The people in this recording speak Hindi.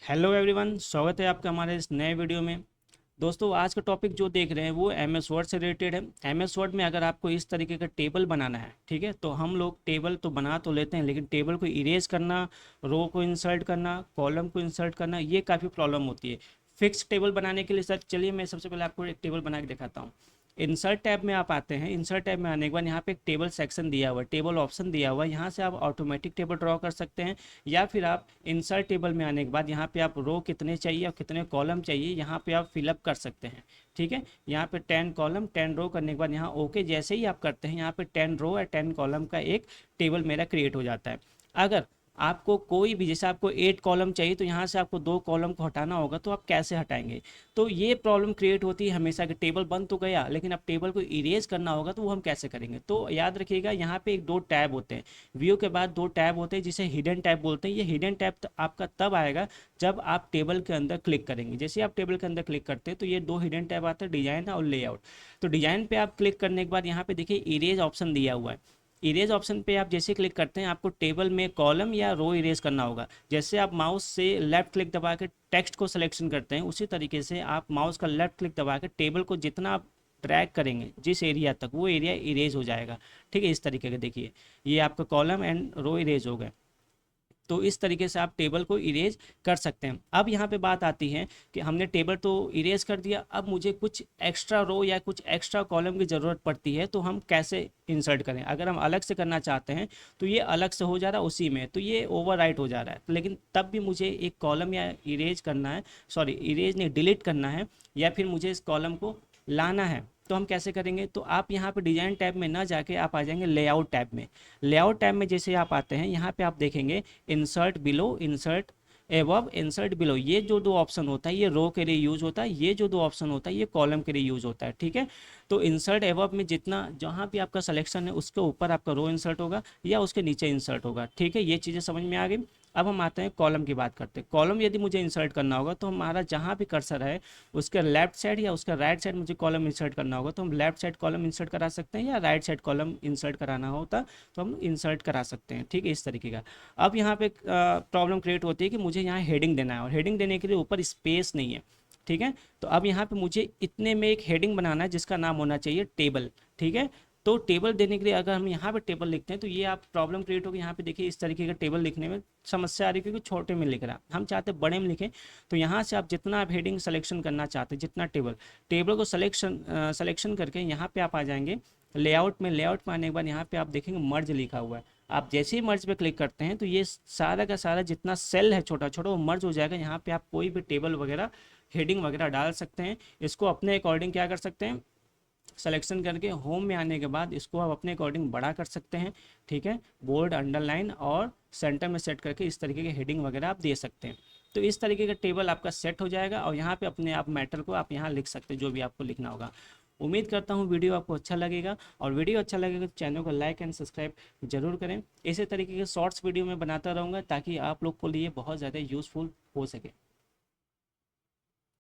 हेलो एवरीवन, स्वागत है आपका हमारे इस नए वीडियो में। दोस्तों, आज का टॉपिक जो देख रहे हैं वो एमएस वर्ड से रिलेटेड है। एमएस वर्ड में अगर आपको इस तरीके का टेबल बनाना है, ठीक है, तो हम लोग टेबल तो बना तो लेते हैं, लेकिन टेबल को इरेज करना, रो को इंसर्ट करना, कॉलम को इंसर्ट करना, ये काफ़ी प्रॉब्लम होती है। फिक्स टेबल बनाने के लिए सर चलिए मैं सबसे पहले आपको एक टेबल बना के दिखाता हूँ। इंसर्ट टैब में आप आते हैं। इंसर्ट टैब में आने के बाद यहाँ पे एक टेबल सेक्शन दिया हुआ है, टेबल ऑप्शन दिया हुआ है। यहाँ से आप ऑटोमेटिक टेबल ड्रॉ कर सकते हैं, या फिर आप इंसर्ट टेबल में आने के बाद यहाँ पे आप रो कितने चाहिए और कितने कॉलम चाहिए यहाँ पे आप फिलअप कर सकते हैं। ठीक है, यहाँ पे 10 कॉलम 10 रो करने के बाद यहाँ ओके जैसे ही आप करते हैं, यहाँ पे 10 रो या 10 कॉलम का एक टेबल मेरा क्रिएट हो जाता है। अगर आपको कोई भी, जैसे आपको 8 कॉलम चाहिए तो यहाँ से आपको 2 कॉलम को हटाना होगा, तो आप कैसे हटाएंगे? तो ये प्रॉब्लम क्रिएट होती है हमेशा कि टेबल बन तो गया, लेकिन अब टेबल को इरेज करना होगा तो वो हम कैसे करेंगे? तो याद रखिएगा, यहाँ पे एक दो टैब होते हैं। व्यू के बाद दो टैब होते हैं जिसे हिडन टैब बोलते हैं। ये हिडन टैब आपका तब आएगा जब आप टेबल के अंदर क्लिक करेंगे। जैसे आप टेबल के अंदर क्लिक करते हैं तो ये दो हिडन टैब आते हैं, डिजाइन और लेआउट। तो डिजाइन पे आप क्लिक करने के बाद यहाँ पे देखिए इरेज ऑप्शन दिया हुआ है। इरेज ऑप्शन पे आप जैसे क्लिक करते हैं, आपको टेबल में कॉलम या रो इरेज करना होगा। जैसे आप माउस से लेफ्ट क्लिक दबा के टेक्स्ट को सिलेक्शन करते हैं, उसी तरीके से आप माउस का लेफ्ट क्लिक दबा के टेबल को जितना आप ड्रैग करेंगे जिस एरिया तक, वो एरिया इरेज हो जाएगा। ठीक है, इस तरीके का देखिए, ये आपका कॉलम एंड रो इरेज हो गए। तो इस तरीके से आप टेबल को इरेज कर सकते हैं। अब यहाँ पे बात आती है कि हमने टेबल तो इरेज कर दिया, अब मुझे कुछ एक्स्ट्रा रो या कुछ एक्स्ट्रा कॉलम की ज़रूरत पड़ती है, तो हम कैसे इंसर्ट करें? अगर हम अलग से करना चाहते हैं तो ये अलग से हो जा रहा है उसी में, तो ये ओवरराइट हो जा रहा है। लेकिन तब भी मुझे एक कॉलम या इरेज करना है, सॉरी इरेज नहीं, डिलीट करना है, या फिर मुझे इस कॉलम को लाना है, तो हम कैसे करेंगे? तो आप यहाँ पे डिजाइन टैब में ना जाके आप आ जाएंगे लेआउट टैब में। लेआउट टैब में जैसे आप आते हैं, यहाँ पे आप देखेंगे insert below, insert above, insert below. ये जो दो ऑप्शन होता है ये रो के लिए यूज होता है, ये जो दो ऑप्शन होता है ये कॉलम के लिए यूज होता है। ठीक है, तो इंसर्ट एबव में जितना जहाँ भी आपका सिलेक्शन है उसके ऊपर आपका रो इंसर्ट होगा या उसके नीचे इंसर्ट होगा। ठीक है, ये चीज़ें समझ में आ गई। अब हम आते हैं कॉलम की बात करते हैं। कॉलम यदि मुझे इंसर्ट करना होगा तो हमारा जहाँ भी कर्सर है उसके लेफ्ट साइड या उसका राइट साइड मुझे कॉलम इंसर्ट करना होगा, तो हम लेफ्ट साइड कॉलम इंसर्ट करा सकते हैं, या राइट साइड कॉलम इंसर्ट कराना होता तो हम इंसर्ट करा सकते हैं। ठीक है, इस तरीके का। अब यहाँ पे प्रॉब्लम क्रिएट होती है कि मुझे यहाँ हेडिंग देना है, और हेडिंग देने के लिए ऊपर स्पेस नहीं है। ठीक है, तो अब यहाँ पे मुझे इतने में एक हेडिंग बनाना है जिसका नाम होना चाहिए टेबल। ठीक है, तो टेबल देने के लिए अगर हम यहाँ पे टेबल लिखते हैं तो ये आप प्रॉब्लम क्रिएट होगी। यहाँ पे देखिए इस तरीके का टेबल लिखने में समस्या आ रही है क्योंकि छोटे में लिख रहा है, हम चाहते हैं बड़े में लिखें। तो यहाँ से आप जितना आप हेडिंग सिलेक्शन करना चाहते हैं, जितना टेबल, टेबल को सिलेक्शन करके यहाँ पे आप आ जाएंगे लेआउट में। लेआउट में आने के बाद यहाँ पे आप देखेंगे मर्ज लिखा हुआ है। आप जैसे ही मर्ज पे क्लिक करते हैं तो ये सारा का सारा जितना सेल है छोटा छोटा वो मर्ज हो जाएगा। यहाँ पे आप कोई भी टेबल वगैरह हेडिंग वगैरह डाल सकते हैं। इसको अपने अकॉर्डिंग क्या कर सकते हैं, सिलेक्शन करके होम में आने के बाद इसको आप अपने अकॉर्डिंग बड़ा कर सकते हैं। ठीक है, बोल्ड, अंडरलाइन और सेंटर में सेट करके इस तरीके के हेडिंग वगैरह आप दे सकते हैं। तो इस तरीके का टेबल आपका सेट हो जाएगा, और यहाँ पे अपने आप मैटर को आप यहाँ लिख सकते हैं जो भी आपको लिखना होगा। उम्मीद करता हूँ वीडियो आपको अच्छा लगेगा, और वीडियो अच्छा लगेगा तो चैनल को लाइक एंड सब्सक्राइब जरूर करें। इसी तरीके के शॉर्ट्स वीडियो मैं बनाता रहूँगा ताकि आप लोग को लिए बहुत ज़्यादा यूज़फुल हो सके।